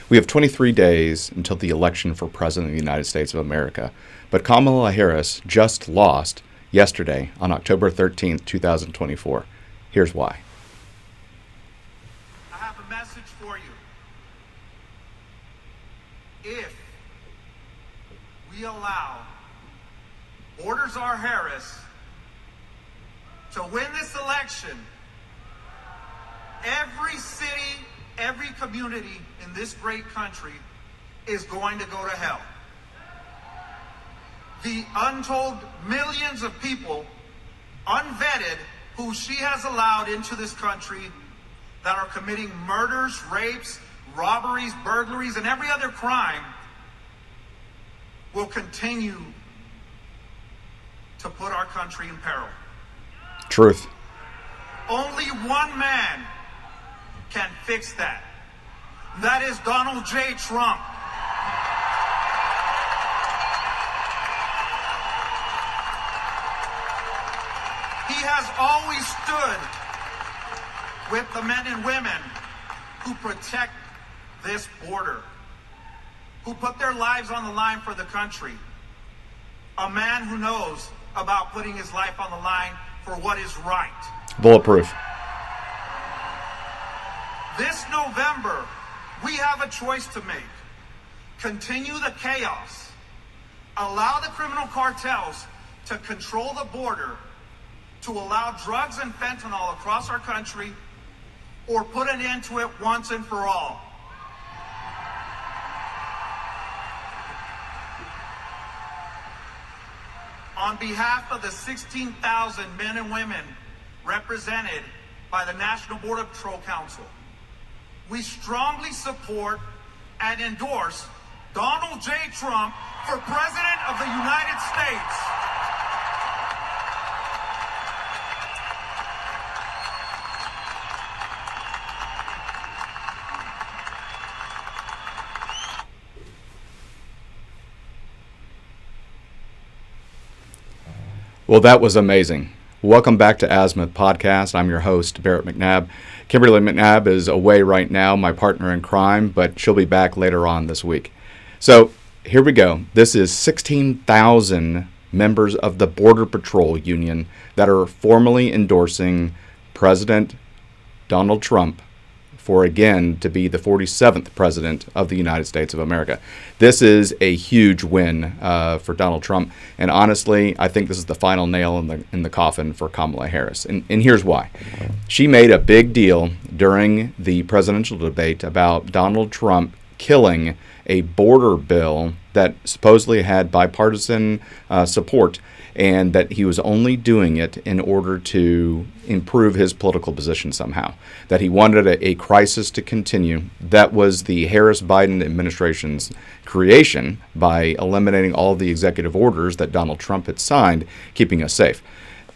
We have 23 days until the election for President of the United States of America, but Kamala Harris just lost yesterday on October 13th, 2024. Here's why. I have a message for you. If we allow Borders R. Harris to win this election, every city, every community in this great country is going to go to hell. The untold millions of people, unvetted, who she has allowed into this country that are committing murders, rapes, robberies, burglaries, and every other crime will continue to put our country in peril. Truth. Only one man can fix that. That is Donald J. Trump. He has always stood with the men and women who protect this border, who put their lives on the line for the country. A man who knows about putting his life on the line for what is right. Bulletproof. This November, we have a choice to make. Continue the chaos. Allow the criminal cartels to control the border, to allow drugs and fentanyl across our country, or put an end to it once and for all. On behalf of the 16,000 men and women represented by the National Border Patrol Council, we strongly support and endorse Donald J. Trump for President of the United States. Well, that was amazing. Welcome back to Azimuth Podcast. I'm your host, Barrett McNabb. Kimberly McNabb is away right now, my partner in crime, but she'll be back later on this week. So here we go. This is 16,000 members of the Border Patrol Union that are formally endorsing President Donald Trump for, again, to be the 47th President of the United States of America. This is a huge win for Donald Trump, and honestly, I think this is the final nail in the coffin for Kamala Harris, and here's why. She made a big deal during the presidential debate about Donald Trump killing a border bill that supposedly had bipartisan support, and that he was only doing it in order to improve his political position somehow, that he wanted a crisis to continue. That was the Harris-Biden administration's creation by eliminating all of the executive orders that Donald Trump had signed, keeping us safe.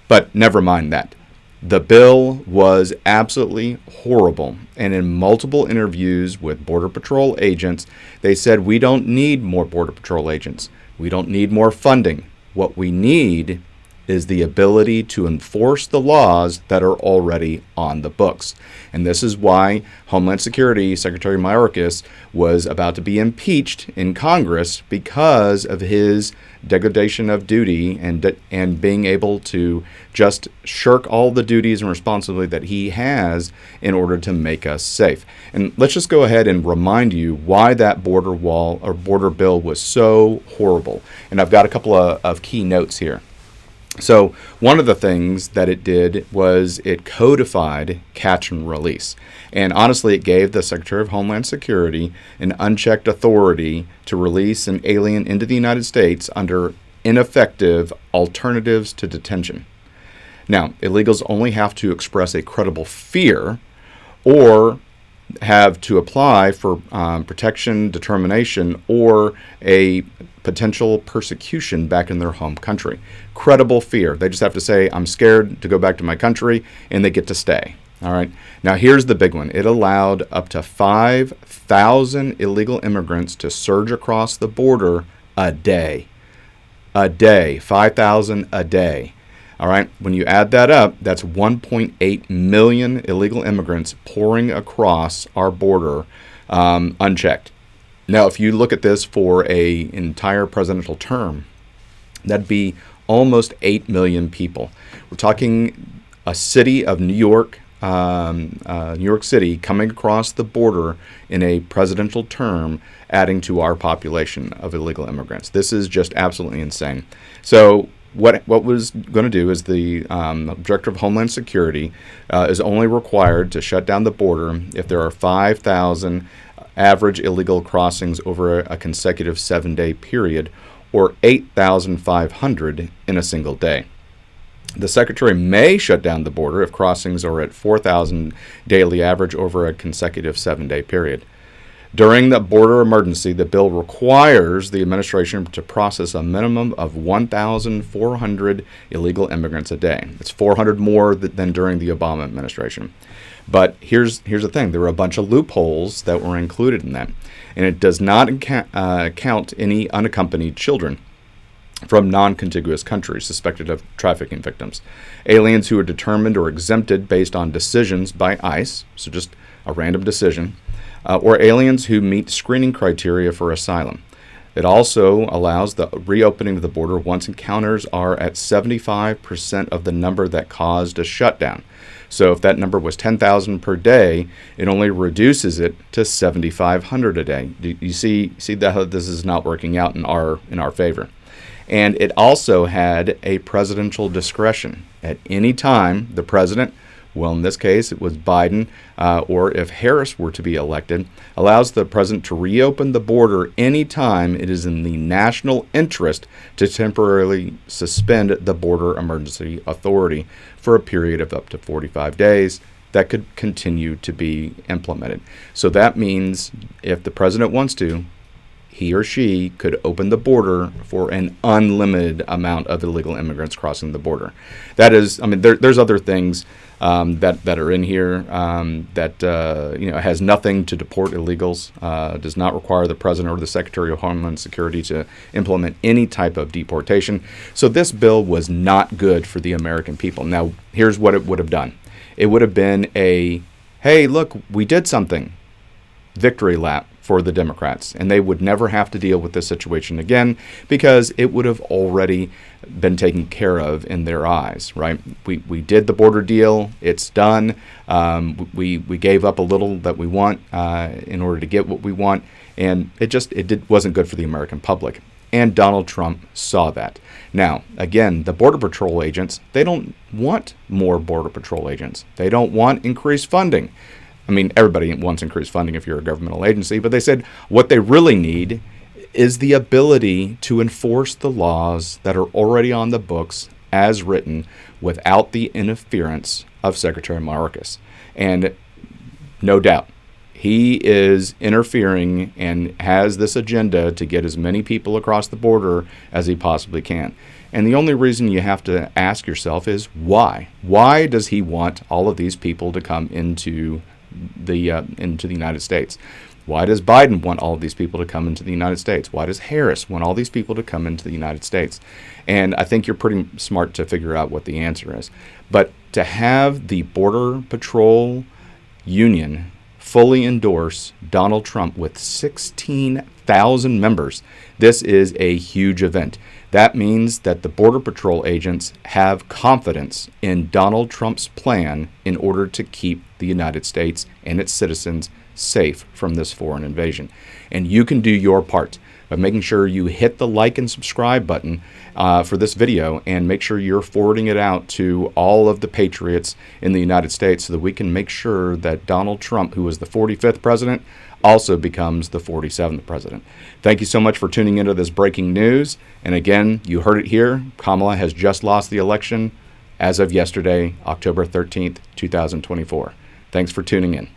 But never mind that. The bill was absolutely horrible, and in multiple interviews with Border Patrol agents, they said, we don't need more Border Patrol agents. We don't need more funding. What we need is the ability to enforce the laws that are already on the books. And this is why Homeland Security Secretary Mayorkas was about to be impeached in Congress, because of his degradation of duty and being able to just shirk all the duties and responsibility that he has in order to make us safe. And let's just go ahead and remind you why that border wall or border bill was so horrible. And I've got a couple of key notes here. So one of the things that it did was it codified catch and release. And honestly, it gave the Secretary of Homeland Security an unchecked authority to release an alien into the United States under ineffective alternatives to detention. Now, illegals only have to express a credible fear or have to apply for protection, determination, or a potential persecution back in their home country. Credible fear. They just have to say, I'm scared to go back to my country, and they get to stay. All right. Now, here's the big one. It allowed up to 5,000 illegal immigrants to surge across the border a day. A day. 5,000 a day. All right. When you add that up, that's 1.8 million illegal immigrants pouring across our border unchecked. Now, if you look at this for an entire presidential term, that'd be almost 8 million people. We're talking a city of New York City coming across the border in a presidential term, adding to our population of illegal immigrants. This is just absolutely insane. So what was going to do is the Director of Homeland Security is only required to shut down the border if there are 5,000 average illegal crossings over a consecutive 7-day period, or 8,500 in a single day. The Secretary may shut down the border if crossings are at 4,000 daily average over a consecutive 7-day period. During the border emergency, the bill requires the administration to process a minimum of 1,400 illegal immigrants a day. It's 400 more than during the Obama administration. But here's the thing. There were a bunch of loopholes that were included in that. And it does not count any unaccompanied children from non-contiguous countries suspected of trafficking victims, aliens who are determined or exempted based on decisions by ICE, so just a random decision, or aliens who meet screening criteria for asylum. It also allows the reopening of the border once encounters are at 75% of the number that caused a shutdown. So if that number was 10,000 per day, it only reduces it to 7,500 a day. You see that this is not working out in our favor. And it also had a presidential discretion. At any time, the president, well, in this case, it was Biden, or if Harris were to be elected, allows the president to reopen the border anytime it is in the national interest to temporarily suspend the border emergency authority for a period of up to 45 days that could continue to be implemented. So that means if the president wants to, he or she could open the border for an unlimited amount of illegal immigrants crossing the border. That is, I mean, there's other things that are in here that has nothing to deport illegals, does not require the president or the Secretary of Homeland Security to implement any type of deportation. So this bill was not good for the American people. Now, here's what it would have done. It would have been a, hey, look, we did something, victory lap for the Democrats, and they would never have to deal with this situation again because it would have already been taken care of in their eyes, right? We did the border deal. It's done. We gave up a little that we want in order to get what we want, and it wasn't good for the American public. And Donald Trump saw that. Now, again, the Border Patrol agents, they don't want more Border Patrol agents. They don't want increased funding. I mean, everybody wants increased funding if you're a governmental agency, but they said what they really need is the ability to enforce the laws that are already on the books as written without the interference of Secretary Mayorkas. And no doubt, he is interfering and has this agenda to get as many people across the border as he possibly can. And the only reason you have to ask yourself is why? Why does he want all of these people to come into the United States? Why does Biden want all of these people to come into the United States? Why does Harris want all these people to come into the United States? And I think you're pretty smart to figure out what the answer is. But to have the Border Patrol Union fully endorse Donald Trump with 16,000 members, this is a huge event. That means that the Border Patrol agents have confidence in Donald Trump's plan in order to keep the United States and its citizens safe from this foreign invasion. And you can do your part by making sure you hit the like and subscribe button for this video, and make sure you're forwarding it out to all of the patriots in the United States so that we can make sure that Donald Trump, who was the 45th president, also becomes the 47th president. Thank you so much for tuning into this breaking news. And again, you heard it here. Kamala has just lost the election as of yesterday, October 13th, 2024. Thanks for tuning in.